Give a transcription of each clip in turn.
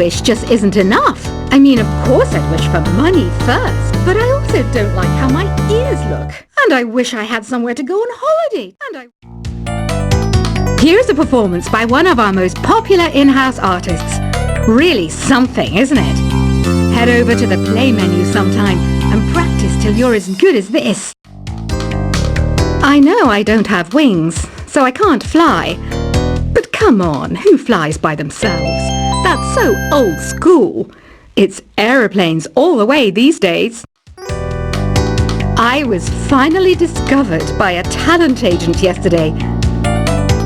wish just isn't enough. I mean, of course I'd wish for money first, but I also don't like how my ears look. And I wish I had somewhere to go on holiday. Here's a performance by one of our most popular in-house artists. Really something, isn't it? Head over to the play menu sometime and practice till you're as good as this. I know I don't have wings, so I can't fly. But come on, who flies by themselves? That's so old school. It's aeroplanes all the way these days. I was finally discovered by a talent agent yesterday,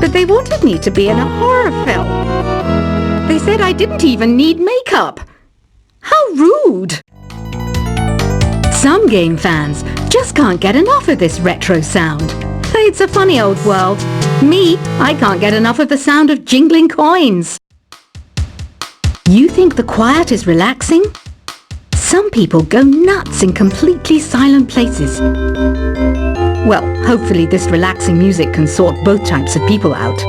but they wanted me to be in a horror film. They said I didn't even need makeup. How rude! Some game fans just can't get enough of this retro sound. It's a funny old world. Me, I can't get enough of the sound of jingling coins. You think the quiet is relaxing? Some people go nuts in completely silent places. Well, hopefully this relaxing music can sort both types of people out.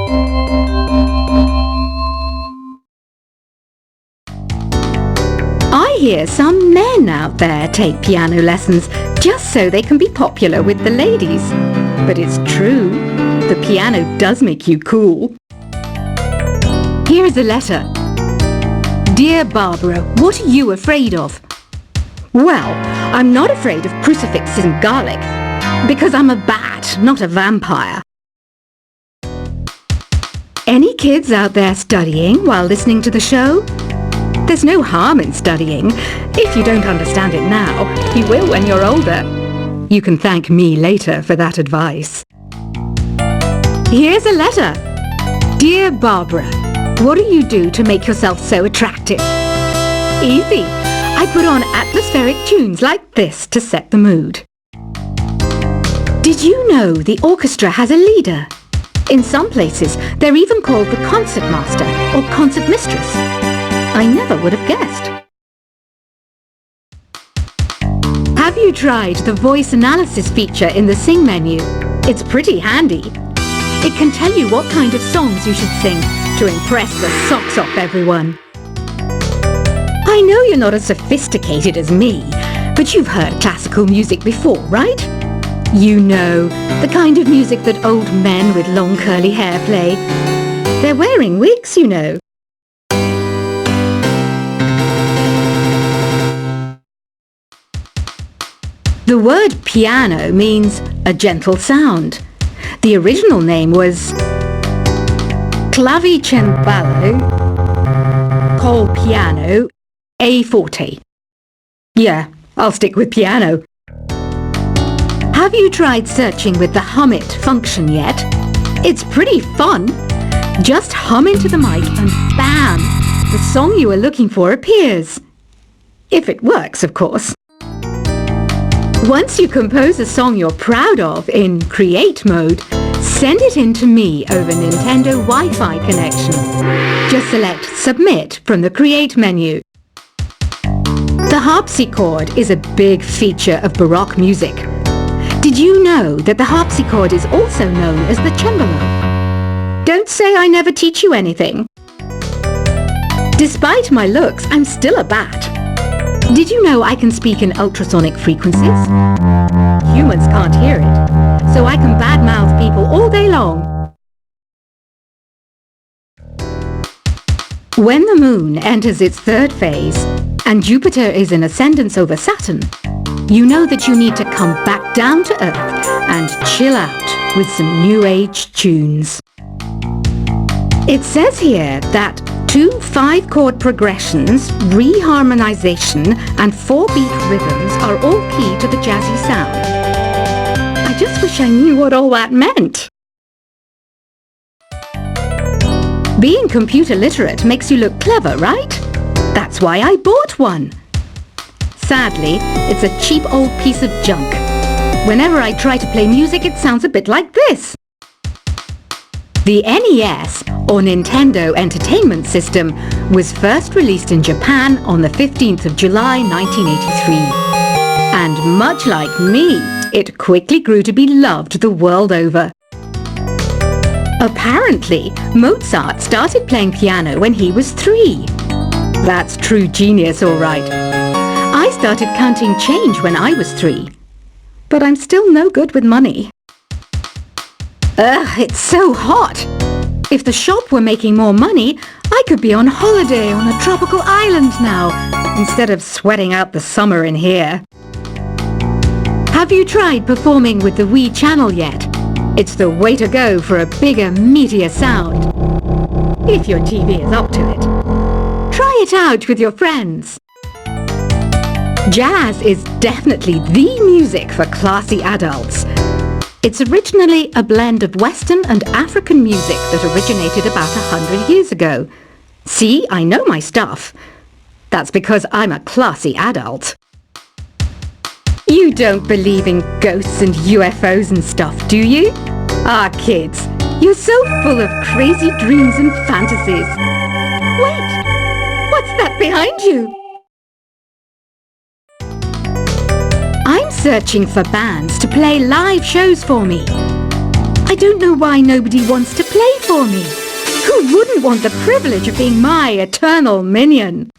I hear some men out there take piano lessons just so they can be popular with the ladies. But it's true, the piano does make you cool. Here's a letter. Dear Barbara, what are you afraid of? Well, I'm not afraid of crucifixes and garlic, because I'm a bat, not a vampire. Any kids out there studying while listening to the show? There's no harm in studying. If you don't understand it now, you will when you're older. You can thank me later for that advice. Here's a letter. Dear Barbara, what do you do to make yourself so attractive? Easy. I put on atmospheric tunes like this to set the mood. Did you know the orchestra has a leader? In some places, they're even called the concertmaster or concertmistress. I never would have guessed. Have you tried the voice analysis feature in the Sing menu? It's pretty handy. It can tell you what kind of songs you should sing to impress the socks off everyone. I know you're not as sophisticated as me, but you've heard classical music before, right? You know, the kind of music that old men with long curly hair play. They're wearing wigs, you know. The word piano means a gentle sound. The original name was clavicembalo col piano a forte. Yeah, I'll stick with piano. Have you tried searching with the hum it function yet? It's pretty fun. Just hum into the mic and bam! The song you are looking for appears. If it works, of course. Once you compose a song you're proud of in create mode, send it in to me over Nintendo Wi-Fi connection. Just select Submit from the Create menu. The harpsichord is a big feature of Baroque music. Did you know that the harpsichord is also known as the cembalo? Don't say I never teach you anything. Despite my looks, I'm still a bat. Did you know I can speak in ultrasonic frequencies? Humans can't hear it, so I can badmouth people all day long. When the moon enters its third phase and Jupiter is in ascendance over Saturn, you know that you need to come back down to Earth and chill out with some new age tunes. It says here that 2 5-chord progressions, reharmonization and 4-beat rhythms are all key to the jazzy sound. I just wish I knew what all that meant. Being computer literate makes you look clever, right? That's why I bought one. Sadly, it's a cheap old piece of junk. Whenever I try to play music, it sounds a bit like this. The NES, or Nintendo Entertainment System, was first released in Japan on the 15th of July 1983. And much like me, it quickly grew to be loved the world over. Apparently, Mozart started playing piano when he was 3. That's true genius, all right. I started counting change when I was 3. But I'm still no good with money. Ugh, it's so hot. If the shop were making more money, I could be on holiday on a tropical island now, instead of sweating out the summer in here. Have you tried performing with the Wii channel yet? It's the way to go for a bigger, meatier sound. If your TV is up to it. Try it out with your friends. Jazz is definitely the music for classy adults. It's originally a blend of Western and African music that originated about 100 years ago. See, I know my stuff. That's because I'm a classy adult. You don't believe in ghosts and UFOs and stuff, do you? Ah, kids, you're so full of crazy dreams and fantasies. Wait, what's that behind you? I'm searching for bands to play live shows for me. I don't know why nobody wants to play for me. Who wouldn't want the privilege of being my eternal minion?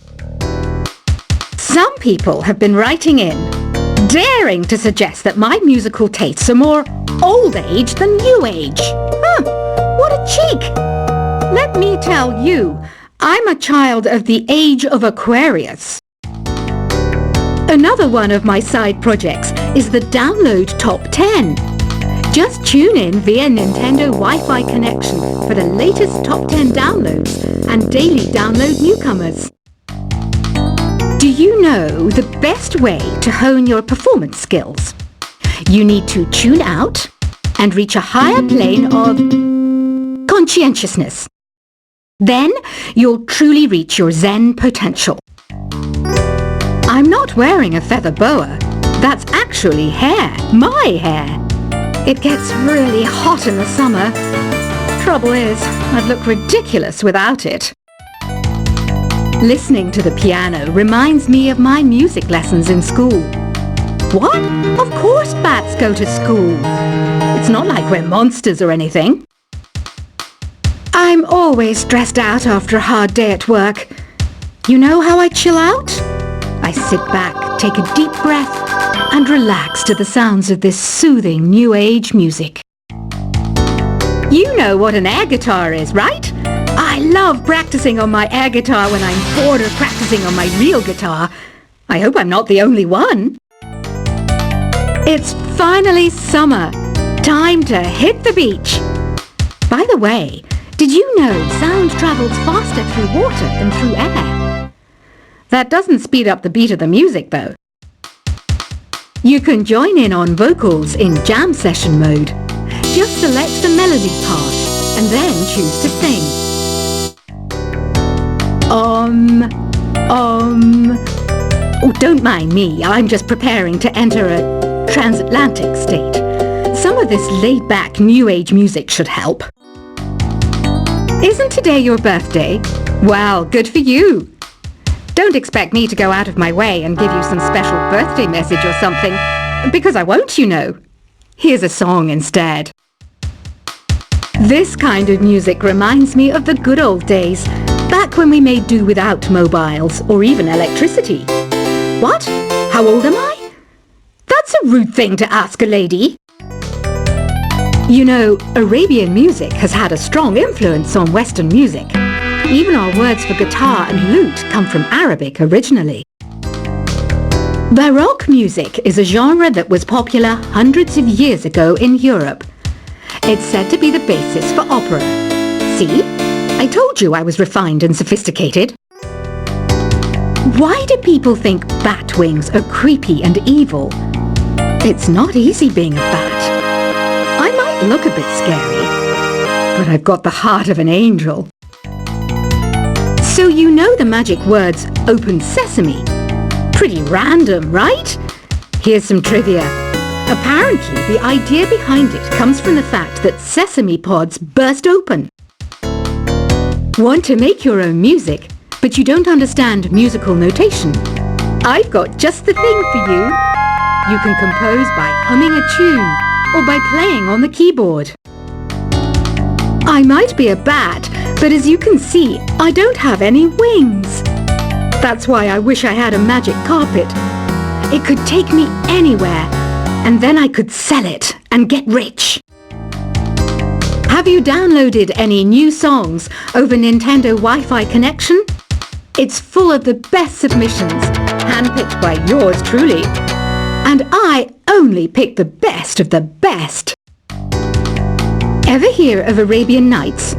Some people have been writing in, daring to suggest that my musical tastes are more old age than new age. What a cheek! Let me tell you, I'm a child of the age of Aquarius. Another one of my side projects is the Download Top 10. Just tune in via Nintendo Wi-Fi connection for the latest Top 10 downloads and daily download newcomers. Do you know the best way to hone your performance skills? You need to tune out and reach a higher plane of conscientiousness. Then you'll truly reach your Zen potential. I'm not wearing a feather boa. That's actually hair, my hair. It gets really hot in the summer. Trouble is, I'd look ridiculous without it. Listening to the piano reminds me of my music lessons in school. What? Of course bats go to school. It's not like we're monsters or anything. I'm always stressed out after a hard day at work. You know how I chill out? I sit back, take a deep breath, and relax to the sounds of this soothing new age music. You know what an air guitar is, right? I love practicing on my air guitar when I'm bored of practicing on my real guitar. I hope I'm not the only one. It's finally summer. Time to hit the beach. By the way, did you know sound travels faster through water than through air? That doesn't speed up the beat of the music, though. You can join in on vocals in jam session mode. Just select the melody part and then choose to sing. Oh, don't mind me. I'm just preparing to enter a transatlantic state. Some of this laid-back new age music should help. Isn't today your birthday? Well, good for you. Don't expect me to go out of my way and give you some special birthday message or something, because I won't, you know. Here's a song instead. This kind of music reminds me of the good old days, back when we made do without mobiles or even electricity. What? How old am I? That's a rude thing to ask a lady. You know, Arabian music has had a strong influence on Western music. Even our words for guitar and lute come from Arabic originally. Baroque music is a genre that was popular hundreds of years ago in Europe. It's said to be the basis for opera. See? I told you I was refined and sophisticated. Why do people think bat wings are creepy and evil? It's not easy being a bat. I might look a bit scary, but I've got the heart of an angel. So you know the magic words "open sesame"? Pretty random, right? Here's some trivia. Apparently, the idea behind it comes from the fact that sesame pods burst open. Want to make your own music, but you don't understand musical notation? I've got just the thing for you. You can compose by humming a tune or by playing on the keyboard. I might be a bat, but as you can see, I don't have any wings. That's why I wish I had a magic carpet. It could take me anywhere, and then I could sell it and get rich. Have you downloaded any new songs over Nintendo Wi-Fi connection? It's full of the best submissions, handpicked by yours truly. And I only pick the best of the best. Ever hear of Arabian Nights?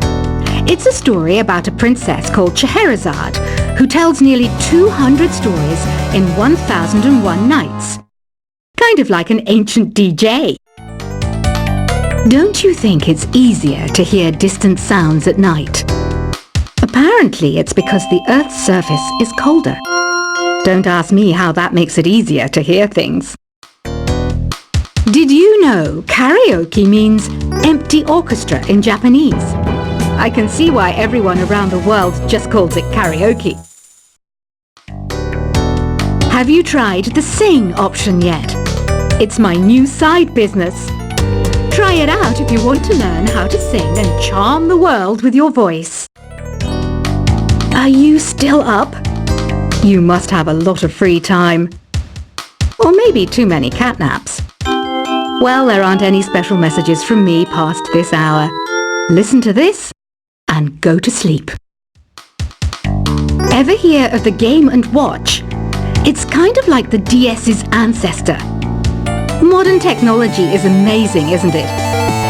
It's a story about a princess called Scheherazade, who tells nearly 200 stories in 1001 nights. Kind of like an ancient DJ. Don't you think it's easier to hear distant sounds at night? Apparently it's because the Earth's surface is colder. Don't ask me how that makes it easier to hear things. Did you know karaoke means empty orchestra in Japanese? I can see why everyone around the world just calls it karaoke. Have you tried the sing option yet? It's my new side business. Try it out if you want to learn how to sing and charm the world with your voice. Are you still up? You must have a lot of free time. Or maybe too many catnaps. Well, there aren't any special messages from me past this hour. Listen to this and go to sleep. Ever hear of the Game & Watch? It's kind of like the DS's ancestor. Modern technology is amazing, isn't it?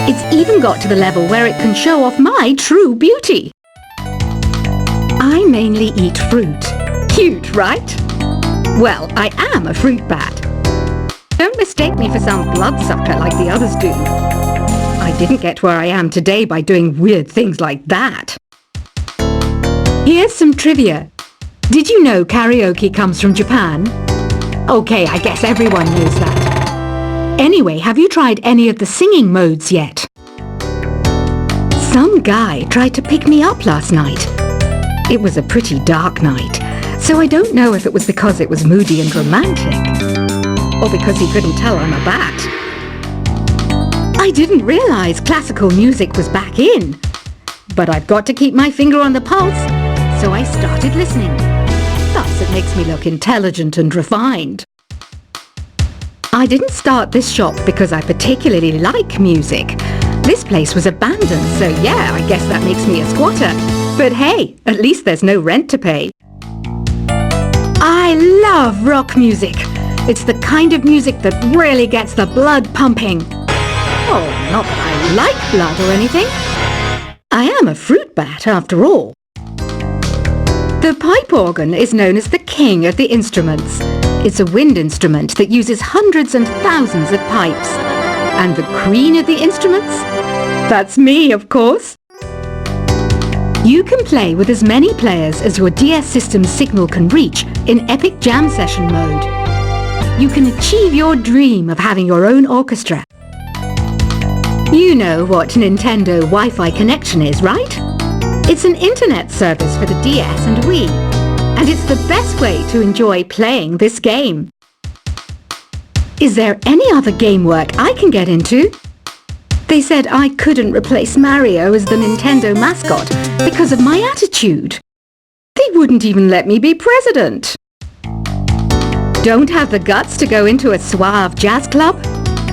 It's even got to the level where it can show off my true beauty. I mainly eat fruit. Cute, right? Well, I am a fruit bat. Don't mistake me for some bloodsucker like the others do. I didn't get where I am today by doing weird things like that. Here's some trivia. Did you know karaoke comes from Japan? Okay, I guess everyone knows that. Anyway, have you tried any of the singing modes yet? Some guy tried to pick me up last night. It was a pretty dark night, so I don't know if it was because it was moody and romantic, or because he couldn't tell I'm a bat. I didn't realize classical music was back in, but I've got to keep my finger on the pulse, so I started listening. Thus it makes me look intelligent and refined. I didn't start this shop because I particularly like music. This place was abandoned, so yeah, I guess that makes me a squatter. But hey, at least there's no rent to pay. I love rock music. It's the kind of music that really gets the blood pumping. Oh, not that I like blood or anything. I am a fruit bat after all. The pipe organ is known as the king of the instruments. It's a wind instrument that uses hundreds and thousands of pipes. And the queen of the instruments? That's me, of course. You can play with as many players as your DS system's signal can reach in Epic Jam Session mode. You can achieve your dream of having your own orchestra. You know what Nintendo Wi-Fi connection is, right? It's an internet service for the DS and Wii, and it's the best way to enjoy playing this game. Is there any other game work I can get into? They said I couldn't replace Mario as the Nintendo mascot because of my attitude. They wouldn't even let me be president. Don't have the guts to go into a suave jazz club?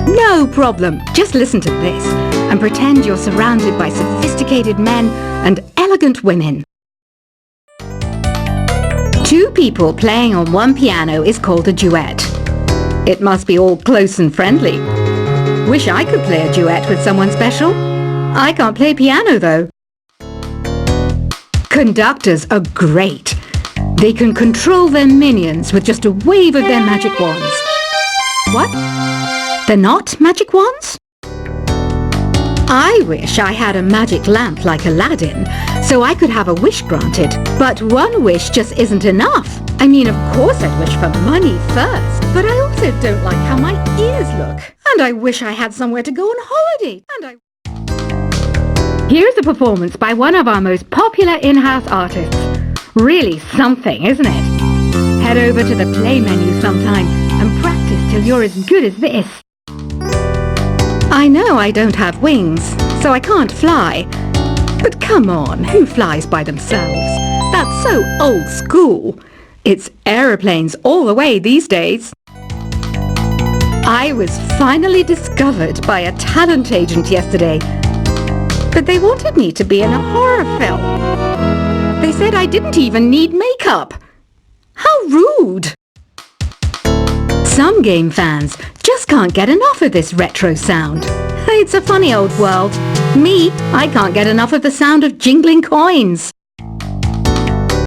No problem. Just listen to this and pretend you're surrounded by sophisticated men and elegant women. Two people playing on one piano is called a duet. It must be all close and friendly. Wish I could play a duet with someone special. I can't play piano though. Conductors are great. They can control their minions with just a wave of their magic wands. What? They're not magic wands? I wish I had a magic lamp like Aladdin, so I could have a wish granted. But one wish just isn't enough. I mean, of course I'd wish for money first, but I also don't like how my ears look. And I wish I had somewhere to go on holiday. Here's a performance by one of our most popular in-house artists. Really something, isn't it? Head over to the play menu sometime and practice till you're as good as this. I know I don't have wings, so I can't fly. But come on, who flies by themselves? That's so old school. It's aeroplanes all the way these days. I was finally discovered by a talent agent yesterday, but they wanted me to be in a horror film. They said I didn't even need makeup. How rude! Some game fans just can't get enough of this retro sound. It's a funny old world. Me, I can't get enough of the sound of jingling coins.